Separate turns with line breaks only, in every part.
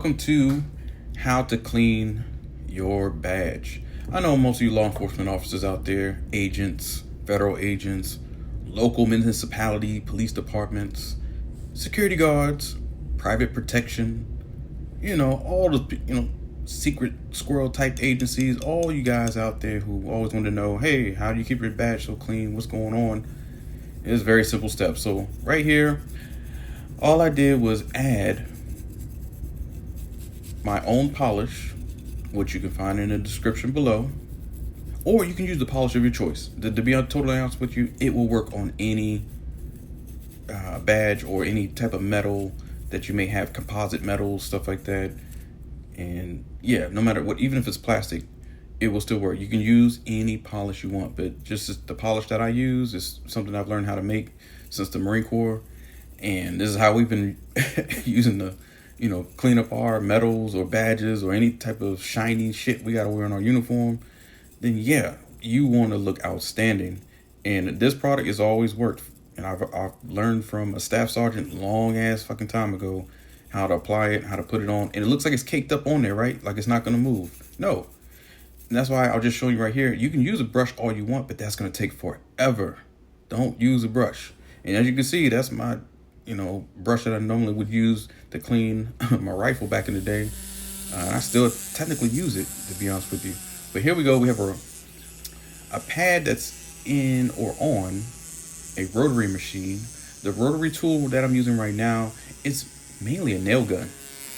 Welcome to how to clean your badge. I know most of you law enforcement officers out there, agents, federal agents, local municipality, police departments, security guards, private protection, all the, secret squirrel type agencies, all you guys out there who always want to know, hey, how do you keep your badge so clean? What's going on? It's very simple steps. So right here, all I did was add my own polish, which you can find in the description below, or you can use the polish of your choice. To be totally honest with you, it will work on any badge or any type of metal that you may have, composite metals, stuff like that. And yeah, no matter what, even if it's plastic, it will still work. You can use any polish you want, but just the polish that I use is something I've learned how to make since the Marine Corps, and this is how we've been using the clean up our medals or badges or any type of shiny shit we got to wear on our uniform. Then yeah, you want to look outstanding. And this product has always worked. And I've learned from a staff sergeant long ass fucking time ago how to apply it, how to put it on. And it looks like it's caked up on there, right? Like it's not going to move. No. And that's why I'll just show you right here. You can use a brush all you want, but that's going to take forever. Don't use a brush. And as you can see, that's my brush that I normally would use to clean my rifle back in the day. I still technically use it, to be honest with you. But here we go. We have a pad that's in or on a rotary machine. The rotary tool that I'm using right now is mainly a nail gun.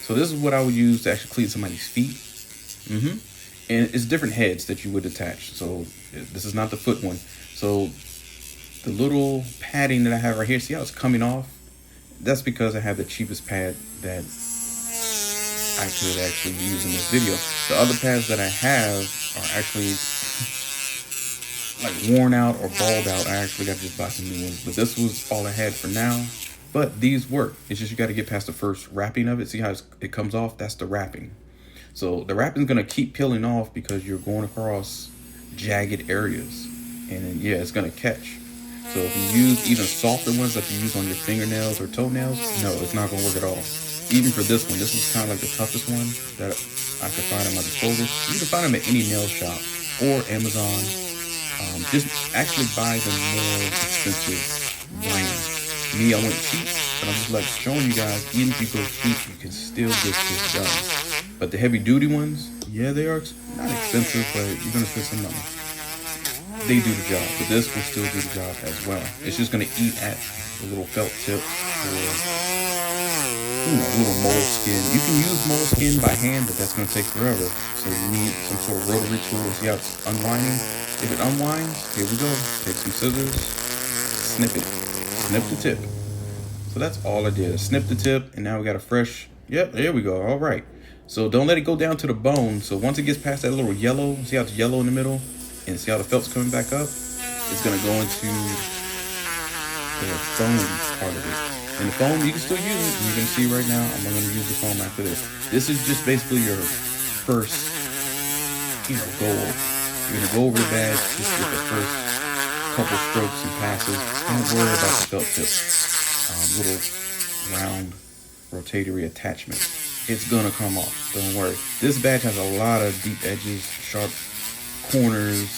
So this is what I would use to actually clean somebody's feet. And it's different heads that you would attach. So this is not the foot one. So the little padding that I have right here, see how it's coming off? That's because I have the cheapest pad that I could actually use in this video. The other pads that I have are actually like worn out or balled out. I actually got to just buy some new ones. But this was all I had for now. But these work. It's just you got to get past the first wrapping of it. See how it comes off? That's the wrapping. So the wrapping is going to keep peeling off because you're going across jagged areas. And yeah, it's going to catch. So if you use even softer ones that you use on your fingernails or toenails, no, it's not going to work at all. Even for this one, this is kind of like the toughest one that I could find at my disposal. You can find them at any nail shop or Amazon. Just actually buy the more expensive brand. Me, I went cheap, but I'm just like showing you guys, even if you go cheap, you can still get this done. But the heavy duty ones, yeah, they are not expensive, but you're going to spend some money. They do the job, but this will still do the job as well. It's just going to eat at the little felt tip or little moleskin. You can use moleskin by hand, but that's going to take forever. So you need some sort of rotary tool to see how it's unwinding. If it unwinds, here we go. Take some scissors, snip it, snip the tip. So that's all I did. Snip the tip, and now we got a fresh. Yep, there we go. All right. So don't let it go down to the bone. So once it gets past that little yellow, see how it's yellow in the middle? And see how the felt's coming back up? It's going to go into the foam part of it. And the foam, you can still use it. You're going to see right now, I'm going to use the foam after this. This is just basically your first, go over. You're going to go over the badge just with the first couple strokes and passes. Don't worry about the felt tip. Little round rotatory attachment. It's going to come off. Don't worry. This badge has a lot of deep edges, sharp corners,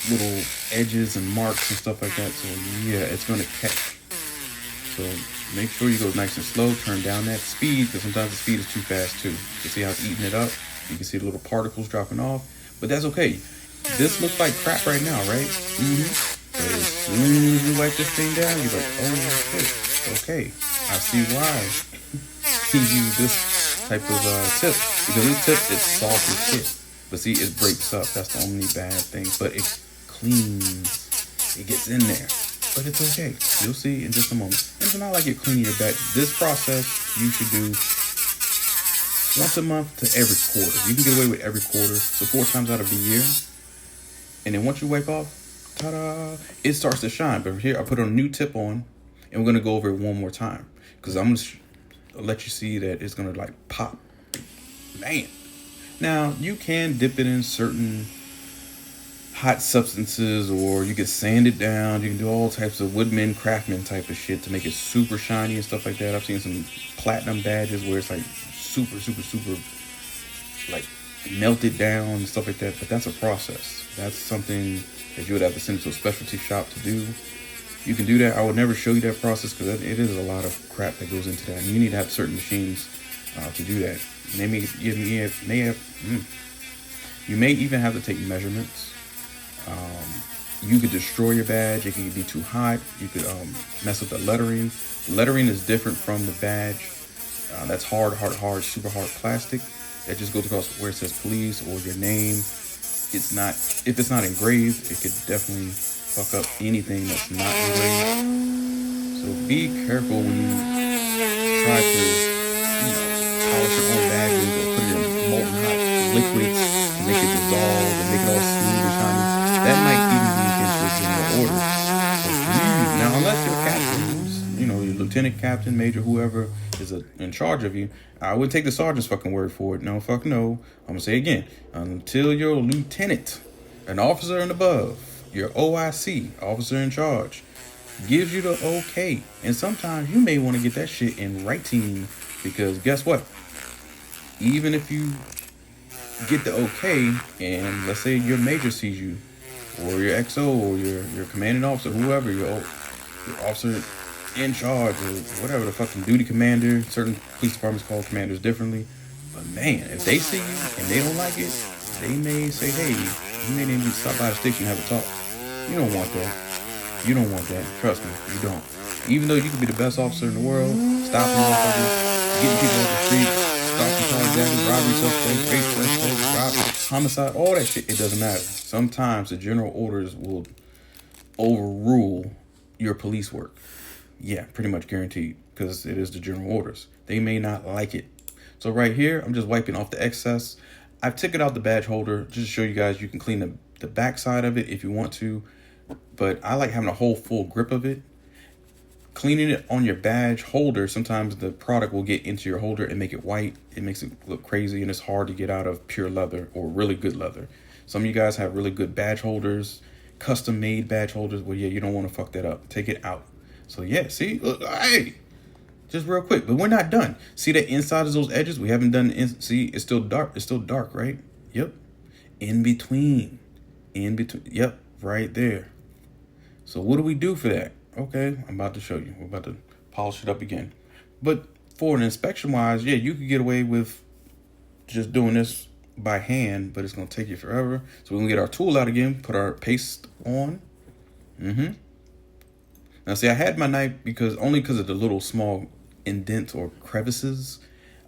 little edges and marks and stuff like that. So yeah, it's going to catch. So make sure you go nice and slow. Turn down that speed because sometimes the speed is too fast too. You see how it's eating it up? You can see the little particles dropping off, but that's okay. This looks like crap right now, right? But as soon as you wipe this thing down, you're like, oh shit, okay, I see why he used this type of tip, because this tip is soft as shit. But see, it breaks up. That's the only bad thing. But it cleans. It gets in there. But it's okay. You'll see in just a moment. And it's not like you're cleaning your back. This process you should do once a month to every quarter. You can get away with every quarter. So 4 times out of the year. And then once you wipe off, ta-da, it starts to shine. But here, I put a new tip on. And we're going to go over it one more time. Because I'm going to let you see that it's going to like pop. Man. Now, you can dip it in certain hot substances, or you can sand it down. You can do all types of woodman, craftsman type of shit to make it super shiny and stuff like that. I've seen some platinum badges where it's like super, super, super like melted down and stuff like that. But that's a process. That's something that you would have to send to a specialty shop to do. You can do that. I would never show you that process because it is a lot of crap that goes into that. And you need to have certain machines to do that. You may even have to take measurements. You could destroy your badge. It can be too hot. You could mess up the lettering. Lettering is different from the badge. That's hard, super hard plastic. That just goes across where it says police or your name. It's not, if it's not engraved, it could definitely fuck up anything that's not engraved. So be careful when you try to, polish your own badges or put it in molten hot liquids to make it dissolve and make it all smooth and shiny. That might even be against your general orders. So please, now unless your captain, your lieutenant, captain, major, whoever is in charge of you, I would take the sergeant's fucking word for it. No, fuck no. I'm gonna say again, until your lieutenant, an officer and above, your OIC, officer in charge, gives you the okay. And sometimes you may want to get that shit in writing, because guess what? Even if you get the okay, and let's say your major sees you, or your XO, or your commanding officer, whoever, your officer in charge, or whatever the fucking duty commander. Certain police departments call commanders differently. But man, if they see you and they don't like it, they may say, hey, you may need to stop by the station and have a talk. You don't want that. You don't want that. Trust me, you don't. Even though you could be the best officer in the world, stopping motherfuckers, getting people off the street, stopping carjackings, robbery suspects, rape suspects, robbery, homicide, all that shit, it doesn't matter. Sometimes the general orders will overrule your police work. Yeah, pretty much guaranteed, because it is the general orders. They may not like it. So right here, I'm just wiping off the excess. I've taken out the badge holder just to show you guys you can clean the back side of it if you want to. But I like having a whole full grip of it. Cleaning it on your badge holder, sometimes the product will get into your holder and make it white. It makes it look crazy, and it's hard to get out of pure leather or really good leather. Some of you guys have really good badge holders, custom made badge holders. Well, yeah, you don't want to fuck that up. Take it out. So yeah, see, look, hey, just real quick, but we're not done. See that inside of those edges? We haven't done, see, it's still dark. It's still dark, right? Yep. In between, yep, right there. So what do we do for that? Okay, I'm about to show you. We're about to polish it up again. But for an inspection wise, yeah, you could get away with just doing this by hand, but it's going to take you forever. So we're going to get our tool out again, put our paste on. Now, see, I had my knife only because of the little small indents or crevices.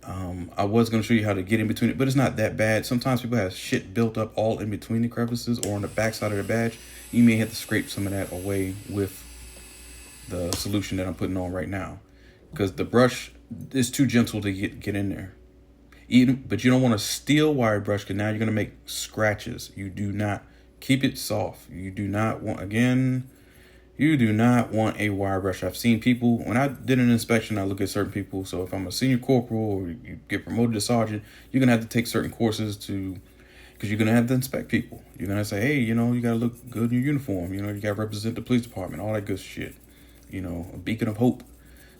I was going to show you how to get in between it, but it's not that bad. Sometimes people have shit built up all in between the crevices or on the back side of the badge. You may have to scrape some of that away with the solution that I'm putting on right now, because the brush is too gentle to get in there. But you don't want a steel wire brush, because now you're going to make scratches. You do not keep it soft. You do not want a wire brush. I've seen people, when I did an inspection, I look at certain people. So if I'm a senior corporal or you get promoted to sergeant, you're going to have to take certain courses because you're going to have to inspect people. You're going to say, hey, you got to look good in your uniform. You got to represent the police department, all that good shit. A beacon of hope.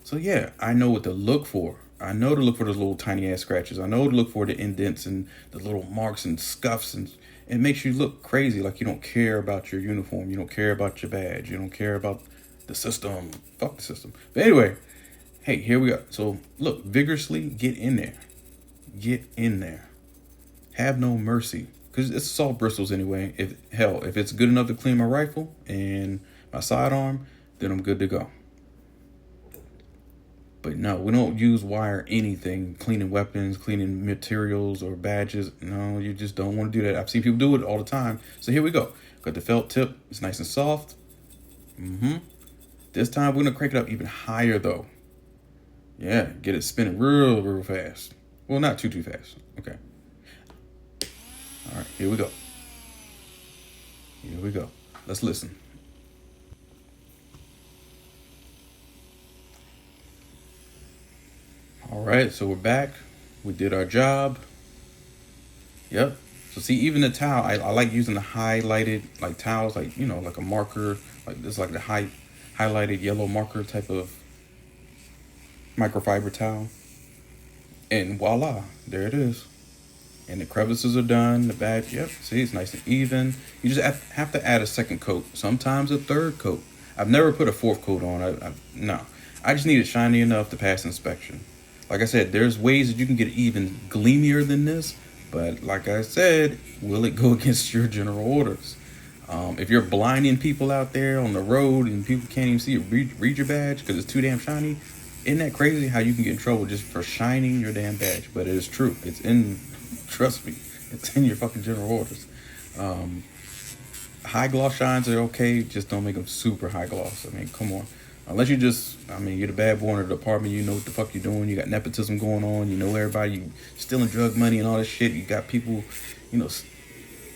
So yeah, I know what to look for. I know to look for those little tiny ass scratches. I know to look for the indents and the little marks and scuffs, and it makes you look crazy, like you don't care about your uniform. You don't care about your badge. You don't care about the system. Fuck the system. But anyway, hey, here we go. So look, vigorously get in there. Get in there. Have no mercy, because it's assault bristles anyway. If it's good enough to clean my rifle and my sidearm, then I'm good to go. But no, we don't use wire anything, cleaning weapons, cleaning materials or badges. No, you just don't want to do that. I've seen people do it all the time. So here we go. Got the felt tip. It's nice and soft. This time we're going to crank it up even higher though. Yeah, get it spinning real fast. Well, not too fast. Okay. All right, here we go. Here we go. Let's listen. All right, so we're back. We did our job. Yep. So see, even the towel, I like using the highlighted like towels, like you know, like a marker, like this, like the highlighted yellow marker type of microfiber towel, and voila, there it is. And the crevices are done. The badge, yep. See, it's nice and even. You just have to add a second coat, sometimes a third coat. I've never put a fourth coat on. No, I just need it shiny enough to pass inspection. Like I said, there's ways that you can get even gleamier than this, but like I said, will it go against your general orders? If you're blinding people out there on the road and people can't even see it, read your badge because it's too damn shiny, isn't that crazy how you can get in trouble just for shining your damn badge? But it is true. It's in, trust me, it's in your fucking general orders. High gloss shines are okay, just don't make them super high gloss. I mean, come on. Unless you just, I mean, you're the bad boy in the department, you know what the fuck you're doing, you got nepotism going on, you know everybody, you stealing drug money and all this shit, you got people, you know,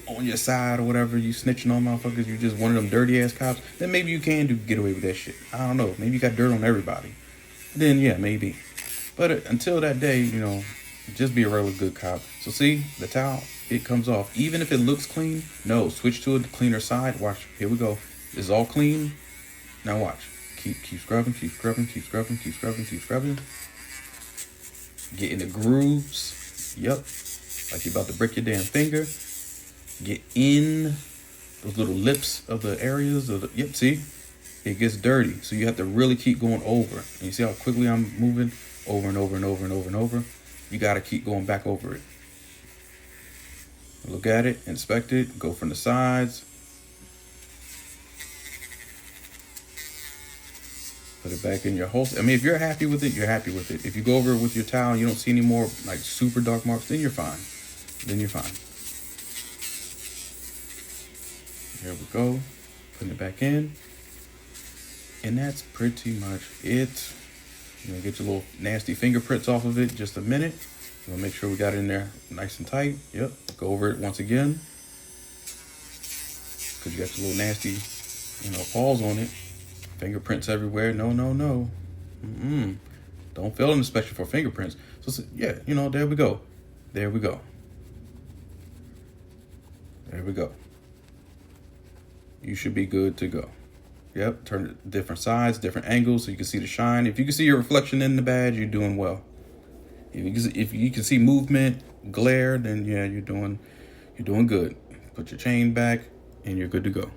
on your side or whatever, you snitching on motherfuckers, you just one of them dirty ass cops, then maybe you can get away with that shit. I don't know, maybe you got dirt on everybody. Then yeah, maybe. But until that day, you know, just be a regular good cop. So see, the towel, it comes off. Even if it looks clean, no, switch to a cleaner side. Watch, here we go. It's all clean. Now watch. Keep scrubbing, keep scrubbing, keep scrubbing, keep scrubbing, keep scrubbing. Get in the grooves. Yep. Like you're about to break your damn finger. Get in those little lips of the areas of the, yep, see? It gets dirty. So you have to really keep going over. And you see how quickly I'm moving over and over and over and over and over? You got to keep going back over it. Look at it, inspect it, go from the sides. Put it back in your holster. I mean, if you're happy with it, you're happy with it. If you go over it with your towel and you don't see any more like super dark marks, then you're fine. Then you're fine. Here we go. Putting it back in. And that's pretty much it. You're gonna get your little nasty fingerprints off of it. Just a minute. We'll make sure we got it in there nice and tight. Yep. Go over it once again. Because you got your little nasty, you know, paws on it. Fingerprints everywhere. No, no, no. Don't fail an inspection for fingerprints. So yeah, you know, there we go. There we go. There we go. You should be good to go. Yep, turn it different sides, different angles so you can see the shine. If you can see your reflection in the badge, you're doing well. If you can see movement, glare, then yeah, you're doing good. Put your chain back and you're good to go.